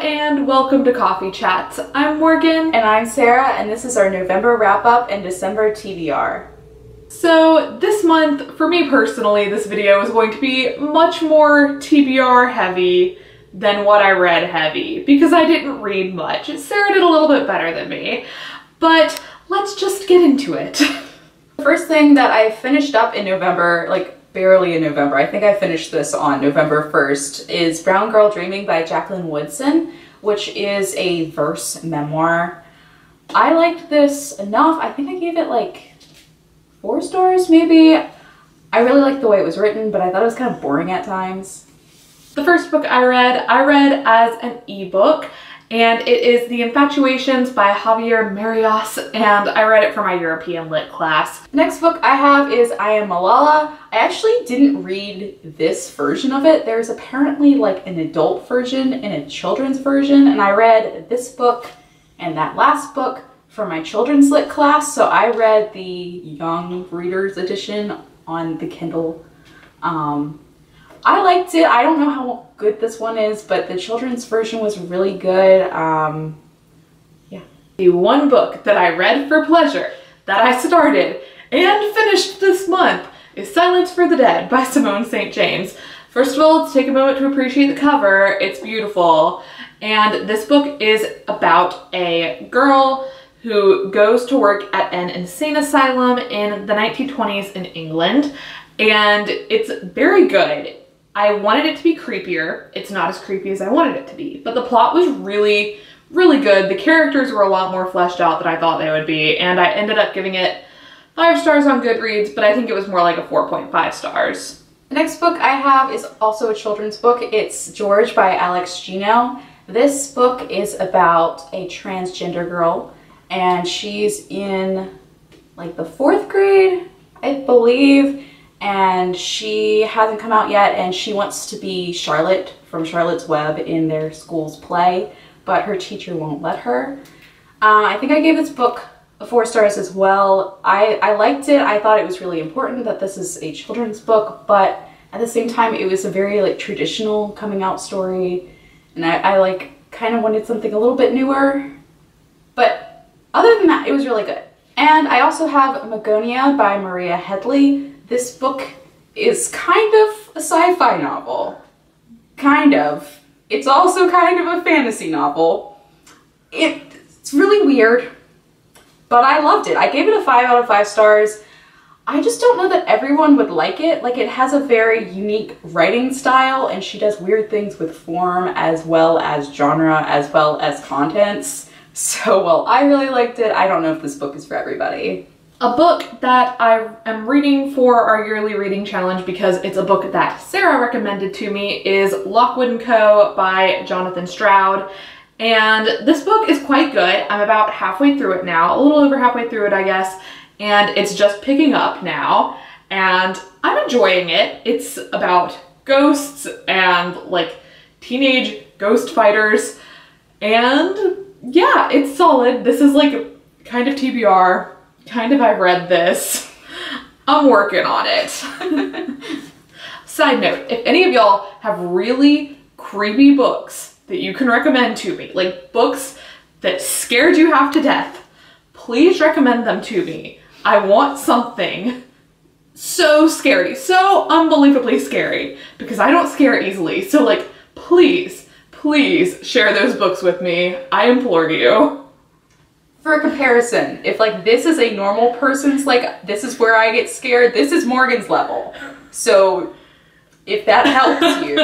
and welcome to Coffee Chats. I'm Morgan. And I'm Sarah, and this is our November wrap-up and December TBR. So this month, for me personally, this video is going to be much more TBR heavy than what I read heavy, because I didn't read much. Sarah did a little bit better than me, but let's just get into it. The first thing that I finished up in November, like barely in November, I think I finished this on November 1st, is Brown Girl Dreaming by Jacqueline Woodson, which is a verse memoir. I liked this enough. I think I gave it like 4 stars maybe. I really liked the way it was written, but I thought it was kind of boring at times. The first book I read as an ebook, and it is The Infatuations by Javier Marias, and I read it for my European Lit class. The next book I have is I Am Malala. I actually didn't read this version of it. There's apparently like an adult version and a children's version, and I read this book and that last book for my children's lit class, so I read the young readers edition on the Kindle. I liked it. I don't know how good this one is, but the children's version was really good. Yeah. The one book that I read for pleasure, that I started and finished this month, is Silence for the Dead by Simone St. James. First of all, let's take a moment to appreciate the cover. It's beautiful. And this book is about a girl who goes to work at an insane asylum in the 1920s in England, and it's very good. I wanted it to be creepier. It's not as creepy as I wanted it to be, but the plot was really, really good. The characters were a lot more fleshed out than I thought they would be, and I ended up giving it 5 stars on Goodreads, but I think it was more like a 4.5 stars. The next book I have is also a children's book. It's George by Alex Gino. This book is about a transgender girl, and she's in like the 4th grade, I believe, and she hasn't come out yet, and she wants to be Charlotte from Charlotte's Web in their school's play, but her teacher won't let her. I think I gave this book 4 stars as well. I liked it. I thought it was really important that this is a children's book, but at the same time it was a very like traditional coming out story, and I like kind of wanted something a little bit newer, but other than that it was really good. And I also have Magonia by Maria Headley. This book is kind of a sci-fi novel. Kind of. It's also kind of a fantasy novel. It's really weird, but I loved it. I gave it a 5 out of 5 stars. I just don't know that everyone would like it. Like, it has a very unique writing style, and she does weird things with form as well as genre as well as contents. So while I really liked it, I don't know if this book is for everybody. A book that I am reading for our yearly reading challenge, because it's a book that Sarah recommended to me, is Lockwood & Co. by Jonathan Stroud. And this book is quite good. I'm about halfway through it now, a little over halfway through it, I guess, and it's just picking up now, and I'm enjoying it. It's about ghosts and like teenage ghost fighters, and yeah, it's solid. This is like kind of TBR. Kind of, I've read this. I'm working on it. Side note, if any of y'all have really creepy books that you can recommend to me, like books that scared you half to death, please recommend them to me. I want something so scary, so unbelievably scary, because I don't scare easily. So like, please, please share those books with me. I implore you. For a comparison, if like this is a normal person's, like this is where I get scared, this is Morgan's level. So if that helps you.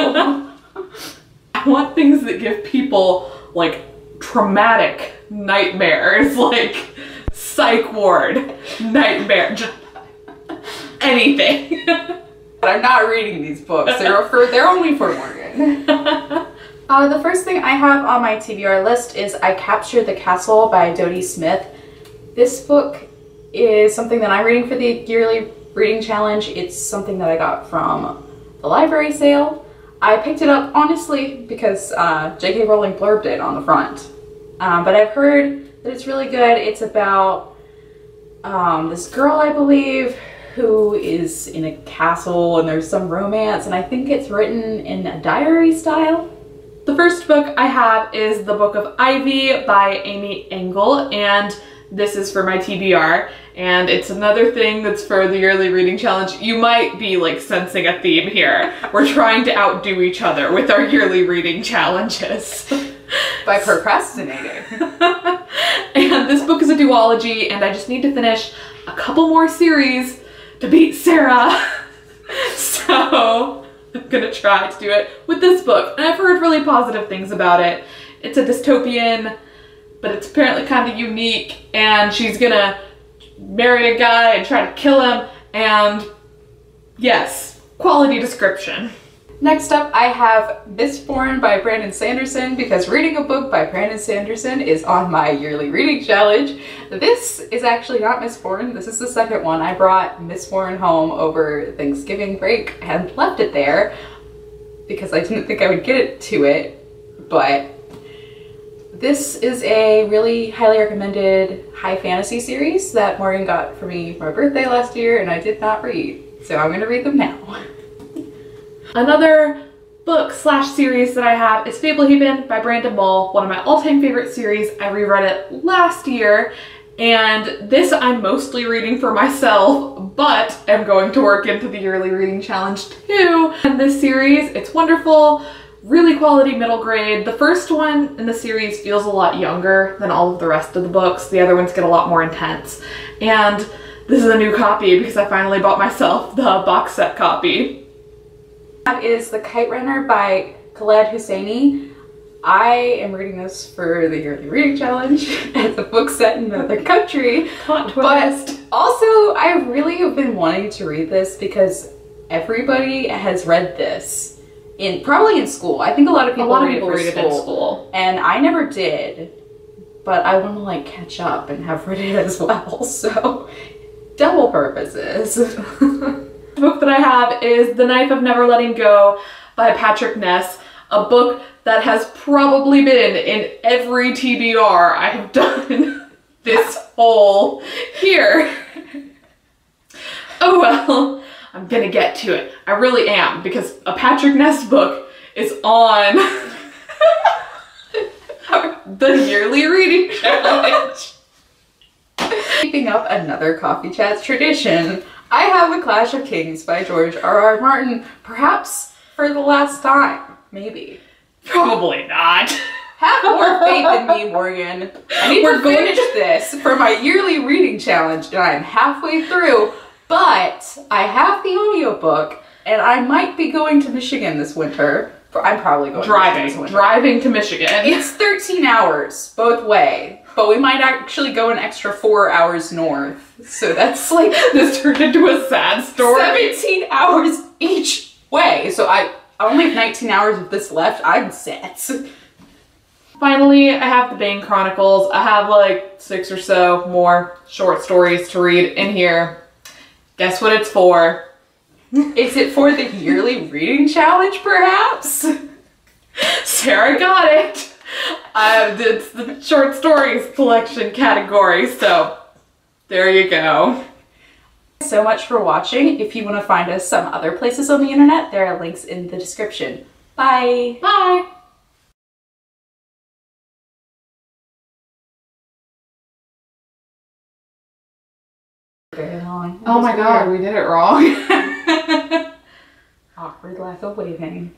I want things that give people like traumatic nightmares, like psych ward nightmare, just anything. I'm not reading these books. They're only for Morgan. The first thing I have on my TBR list is I Captured the Castle by Dodie Smith. This book is something that I'm reading for the yearly reading challenge. It's something that I got from the library sale. I picked it up honestly because J.K. Rowling blurbed it on the front. But I've heard that it's really good. It's about this girl, I believe, who is in a castle and there's some romance, and I think it's written in a diary style. The first book I have is The Book of Ivy by Amy Engel, and this is for my TBR, and it's another thing that's for the yearly reading challenge. You might be like sensing a theme here. We're trying to outdo each other with our yearly reading challenges. By procrastinating. And this book is a duology, and I just need to finish a couple more series to beat Sarah. So I'm gonna try to do it with this book, and I've heard really positive things about it. It's a dystopian, but it's apparently kind of unique, and she's gonna marry a guy and try to kill him, and yes, quality description. Next up, I have Mistborn by Brandon Sanderson, because reading a book by Brandon Sanderson is on my yearly reading challenge. This is actually not Mistborn. This is the second one. I brought Mistborn home over Thanksgiving break and left it there because I didn't think I would get to it, but this is a really highly recommended high fantasy series that Morgan got for me for my birthday last year, and I did not read, so I'm gonna read them now. Another book slash series that I have is Fablehaven by Brandon Mull, one of my all-time favorite series. I reread it last year, and this I'm mostly reading for myself, but I'm going to work into the yearly reading challenge too. And this series, it's wonderful, really quality middle grade. The first one in the series feels a lot younger than all of the rest of the books. The other ones get a lot more intense. And this is a new copy because I finally bought myself the box set copy. That is The Kite Runner by Khaled Hosseini. I am reading this for the yearly reading challenge. It's a book set in another country. Plot twist. But also, I really have been wanting to read this because everybody has read this probably in school. I think a lot of people read it in school. And I never did, but I want to like catch up and have read it as well. So double purposes. The book that I have is The Knife of Never Letting Go by Patrick Ness, a book that has probably been in every TBR I have done this whole year. Oh well, I'm gonna get to it. I really am, because a Patrick Ness book is on the yearly reading challenge. Keeping up another Coffee Chats tradition, I have A Clash of Kings by George R.R. Martin, perhaps for the last time, maybe. Probably not. Have more faith in me, Morgan. I need to finish this for my yearly reading challenge, and I'm halfway through, but I have the audiobook, and I might be going to Michigan this winter. I'm probably going to Michigan this winter. Driving to Michigan. It's 13 hours both way. But we might actually go an extra 4 hours north. So that's like, this turned into a sad story. 17 hours each way. So I only have 19 hours of this left. I'm set. Finally, I have the Bane Chronicles. I have like 6 or so more short stories to read in here. Guess what it's for? Is it for the yearly reading challenge, perhaps? Sarah got it. It's the short stories collection category, so there you go. Thanks so much for watching. If you want to find us some other places on the internet, there are links in the description. Bye! Bye! Very long. Oh my god, we did it wrong. Awkward lack of waving.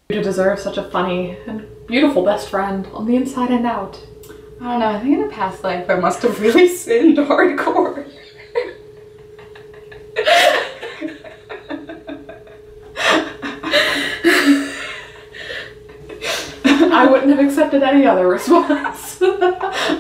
You deserve such a funny and beautiful best friend on the inside and out. I don't know, I think in a past life I must have really sinned hardcore. I wouldn't have accepted any other response.